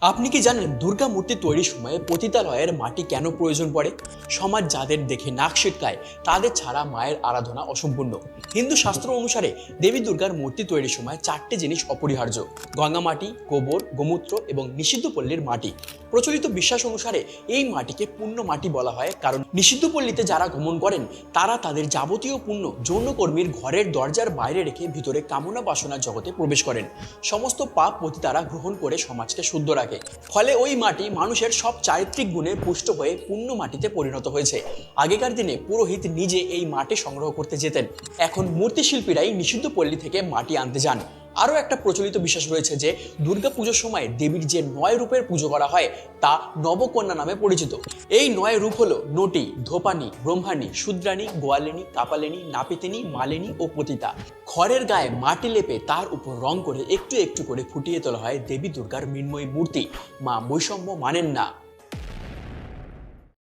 আপনি কি জানেন দুর্গা মূর্তি তৈরির সময় পতিতালয়ের মাটি কেন প্রয়োজন পড়ে? সমাজ যাদের দেখে নাক সিটকায় তাদের ছাড়া মায়ের আরাধনা অসম্পূর্ণ। হিন্দু শাস্ত্র অনুসারে দেবী দুর্গার মূর্তি তৈরির সময় চারটি জিনিস অপরিহার্য: গঙ্গা মাটি, গোবর, গোমূত্র এবং নিষিদ্ধ পল্লীর মাটি। প্রচলিত বিশ্বাস অনুসারে এই মাটিকে পুণ্য মাটি বলা হয়, কারণ নিষিদ্ধ পল্লীতে যারা গমন করেন তারা তাদের যাবতীয় পুণ্য যৌনকর্মীর ঘরের দরজার বাইরে রেখে ভিতরে কামনা বাসনার জগতে প্রবেশ করেন। সমস্ত পাপ পতিতারা গ্রহণ করে সমাজকে শুদ্ধ রাখে। ফলে ওই মাটি মানুষের সব চারিত্রিক গুণে পুষ্ট হয়ে পুণ্য মাটিতে পরিণত হয়েছে। আগেকার দিনে পুরোহিত নিজে এই মাটি সংগ্রহ করতে যেতেন, এখন মূর্তি শিল্পীরাই নিষিদ্ধ পল্লী থেকে মাটি আনতে যান। আরও একটা প্রচলিত বিশ্বাস রয়েছে যে দুর্গা পুজোর সময় দেবীর যে 9 রূপের পুজো করা হয় তা নবকন্যা নামে পরিচিত। এই 9 রূপ হলো নটি, ধোপানি, ব্রহ্মাণী, শূদ্রাণী, গোয়ালিনী, কাপালিনী, নাপিতিনী, মালিনী ও পতিতা। খড়ের গায়ে মাটি লেপে তার উপর রং করে একটু একটু করে ফুটিয়ে তোলা হয় দেবী দুর্গার মৃন্ময়ী মূর্তি। মা বৈষম্য মানেন না।